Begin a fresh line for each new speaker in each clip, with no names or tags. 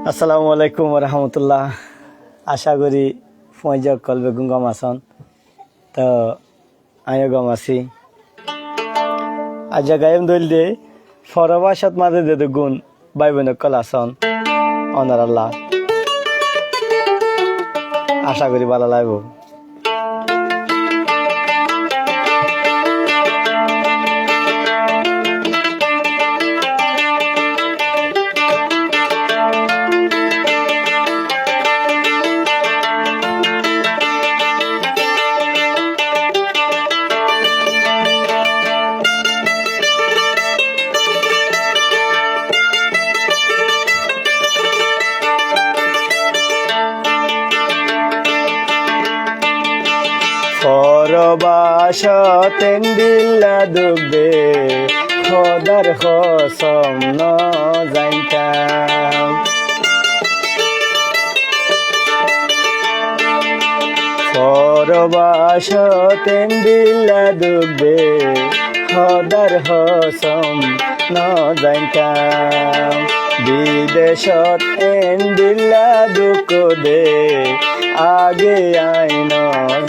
আসসালামু আলাইকুম রহমতুল্লাহ। আশা করি ফয়জক কলবে গম আসন তো আমিও গম আছি। আজ গায়ম দল দে ফরবাসত মাঝে দে গুণ বাই বোন কল আসন অনার আল্লাহ আশা করি ভালো লাগবো। ফরবাসতেন দিল্লা দুবে খোদার কসম ন জানতাম। ফরবাসতেন দিল্লা দুবে খোদার কসম ন জানতাম। বিদেশত এন দিল্লা দুঃখ দে আগে আইন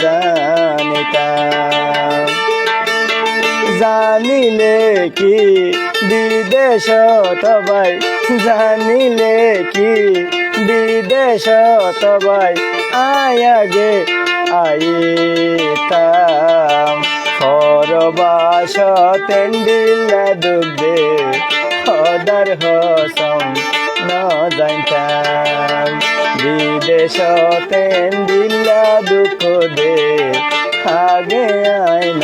জানিতাম। জানিলে কি বিদেশত ভাই, জানিলে কি বিদেশত ভাই আগে আইতাম। ফরবাসতেন দিল্লা দুবে খোদার কসম ন জানতাম। বিদেশতেন দিল্লা দুঃখ দে আগে আইন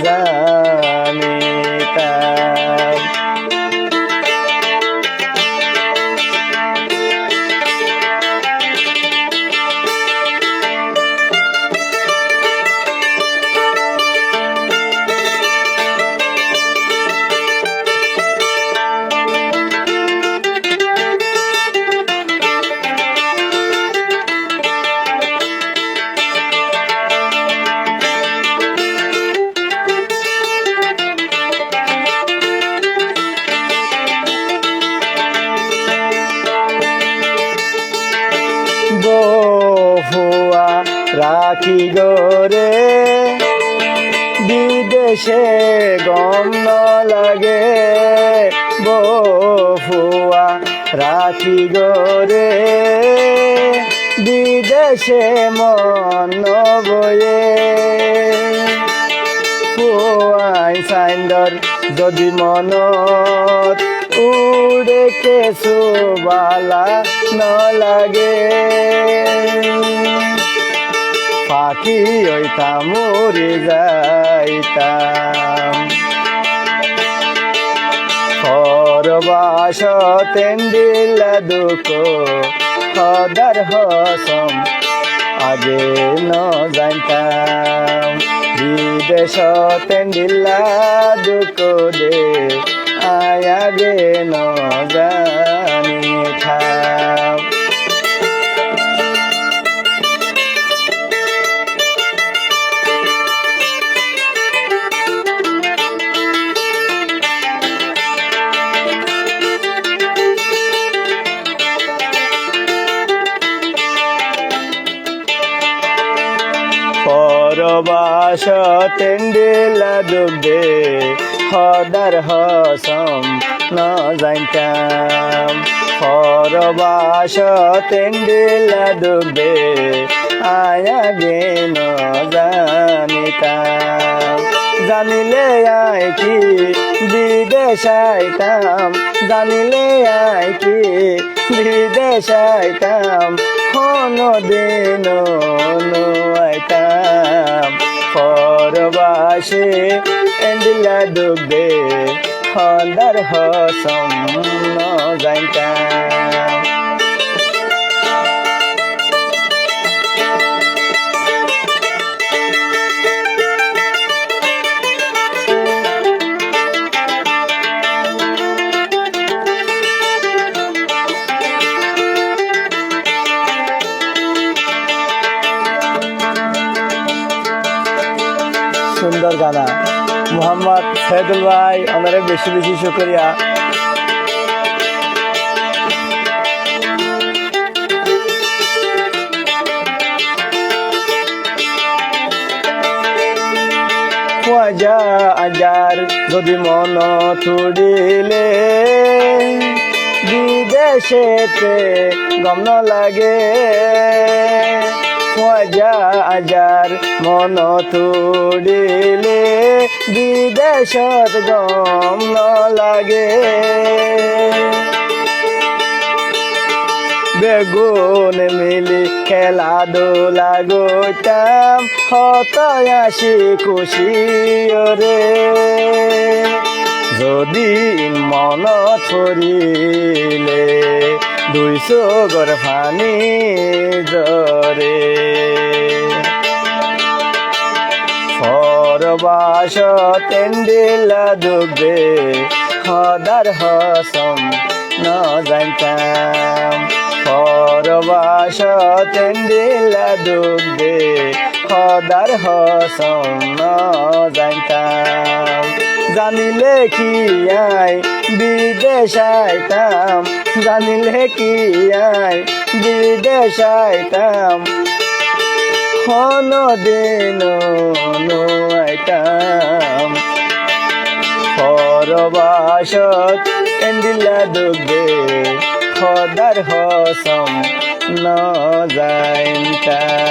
জানিতাম। বহুয়া রাখি গরে বিদেশে গম ন লাগে। বহুয়া রাখি গরে বিদেশে মন বয়ে। পুয়াই সাইন্দর যদি মনত উড়ে কেসু বালা ন লাগে। পাখি হইতাম উড়ে যাইতাম। ফরবাসতেন দিল্লা দুঃখ খোদার কসম আগে ন জানতাম। বিদেশতেন দিল্লা দুঃখ দে আগে ন জানিতাম। ফরবাসতেন দিল্লা দুবে খোদার কসম ন জানতাম। ফরবাসতেন দিল্লা দুবে আগে ন জানিতাম। জানিলে আই কি বিদেশ আইতাম, জানিলে আই কি বিদেশ আইতাম। কোনো দিন আইতাম। ফরবাসে দিল্লা দুবে খোদার কসম ন জানতাম। সুন্দর গানা মোহাম্মদ সৈয়দুল ভাই, আমাদের বেশি বেশি শুকরিয়া। হাজার যদি মন তুড়িলে বিদেশেতে গম ন লাগে হাজার মন তুড়িলে বিদেশত গম ন লাগে বেগুন মিলি খেলাধুলা গইতাম হতায় আসি খুশি রে যদি মন ধরিলে দুই চোখৰ পানী জৰে পৰবাসত তেন্দিলা দুবে সদাৰ হসম নজানতাম পৰবাসত তেন্দিলা দুবে সদাৰ হসম নজানতাম জানিলে কি আই বিদেশ আইতাম জানিলে কি আই বিদেশ আইতাম দিন আইতাম পরবাসত এন্দিলা দুবে সদার হসম নজানতাম।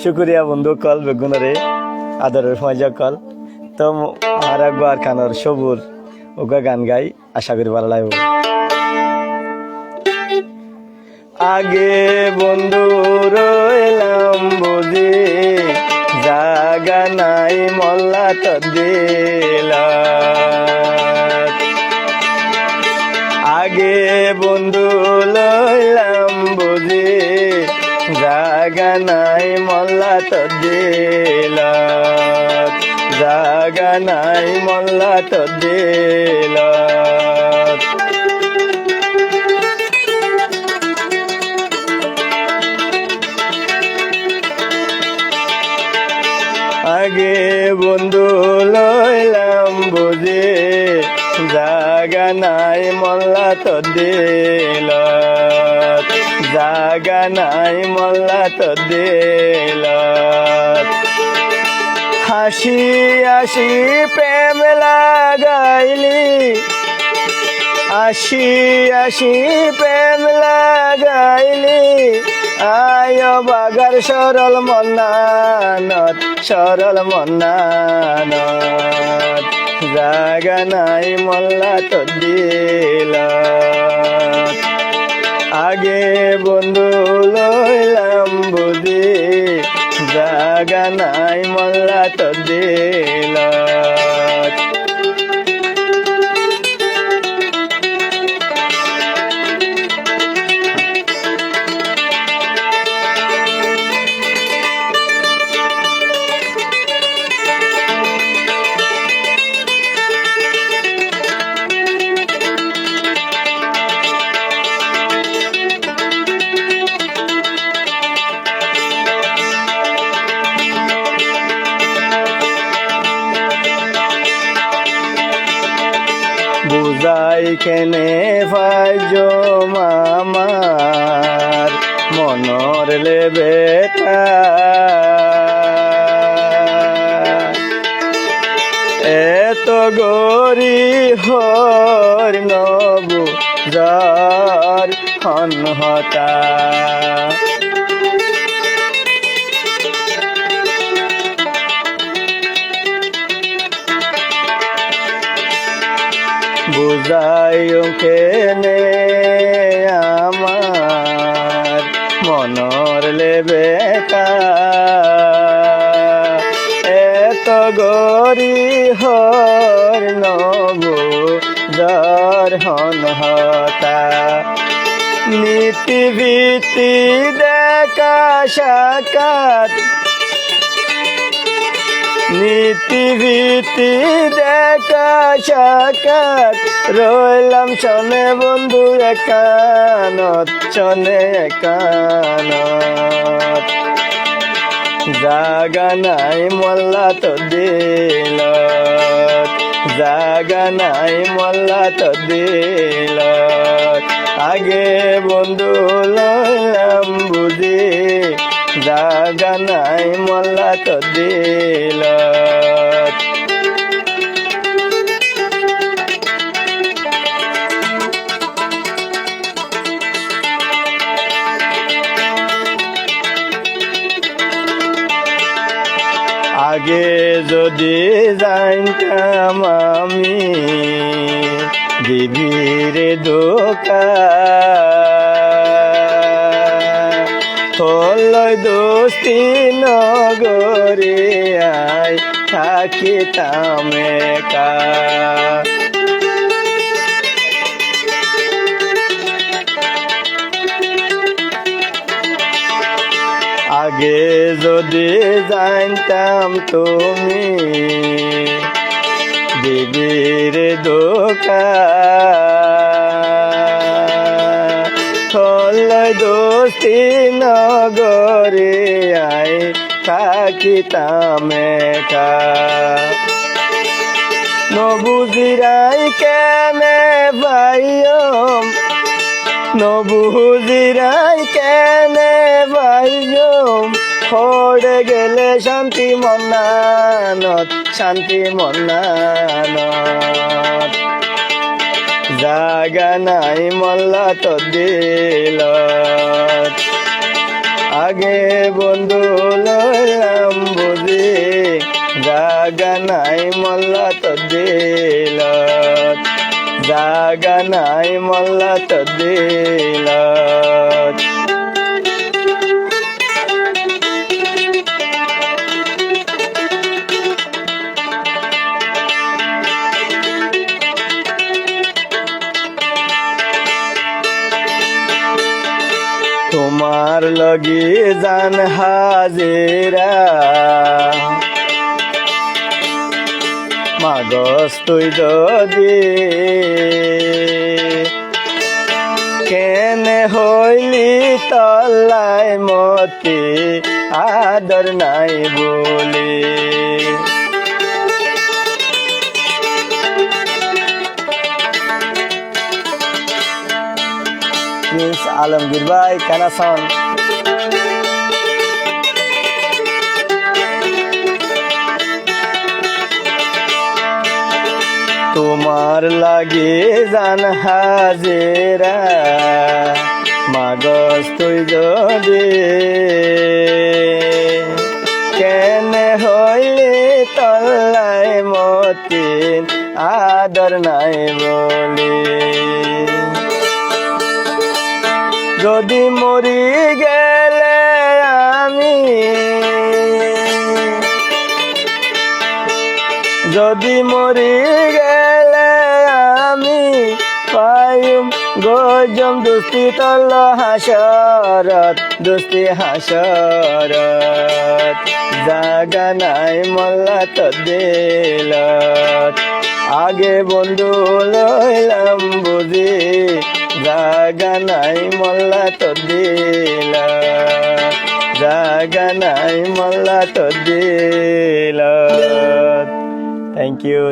শুক্রিয়া বন্ধু কল বেগুনরে আদরের ফয়জা কল তো আর একবার কানর সবুর ওগা গান গাই আশা করি ভালো লাগবে। আগে বন্ধু রইলাম বুঝি জাগা নাই মল্লা তো দিলা আগে বন্ধু লইলাম বুঝি জাগা নাই মল্লা তো দিলা জাগা নাই মল্লা তো দিলা আগে বন্ধু লইলাম বুঝি জাগা নাই মল্লা তো দিল জাগা নাই মল্লা তো দিল হাসি হাসি প্রেম লাগাইলি আশি আশি প্রেম লাগাইলি আয় বাগার সরল মন্নানত জাগা নাই মল্লা তো দিল আগে বন্ধু লইলাম বুঝি জাগা নাই মল্লা তো দিল বুঝাই কেনে ভাইজ মামার মনর লেবেটা এত গরি হর নবু যার হনহতা বুঝাইও কেনে আমার মনর লেবেটা এত গরি হর নবু যার হনহতা নীতি ভীতি দেখা সাক্ষাৎ নীতি ভীতি দেখা সাক্ষাৎ রইলাম চনে বন্ধু একানত চনে একানত জাগা নাই মল্লা তো দিল জাগা নাই মল্লা তো দিল আগে বন্ধু লইলাম বুঝি জাগা নাই মোল্লা তো দিল আগে যদি জানতাম আমি দিবির দোকা হলই দোস্তি নগরে আই থাকিতাম একা আগে যদি জানতাম তুমি দিবির দোকা হলই দোস্তি নগরে আই থাকিতাম একা নবুজিরাই কেনে ভাইয়ম নবুজিরাই কেনে ভাইয়ম পড়ে গেলে শান্তি মন্নানত জাগা নাই মোল্লা তো দিল আগে বন্ধু লইলাম বুঝি জাগা নাই মোল্লা তো দিল জাগা নাই মোল্লা তো দিল তোমার লগি জান হাজিরা মাগস তুই যদি কেনে হইলি তল্লাই মতি আদর নাই বলি প্রিন্স আলমগীর ভাই কানাসন তোমার লাগে জান হাজিরা মাগস তুই যদি কেনে হইলে তল্লাই মতিন আদর নাই বলি যদি মরি গেলে আমি যদি মরি গেলে আমি পাইম গজম দুস্তি তল হাসরত দুস্তি হাসরত জাগা নাই মোল্লা তো দিল আগে বন্ধু লইলাম বুঝি জাগা নাই মোল্লা তো দিল জাগা নাই মোল্লা তো দিল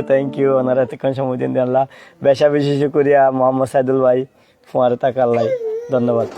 থ্যাংক ইউ ওনারা এতক্ষণ সময় দিন আল্লাহ বেশা বেশি করিয়া মোহাম্মদ সাইদুল ভাই ফোয়ারে তাকাল্লাই ধন্যবাদ।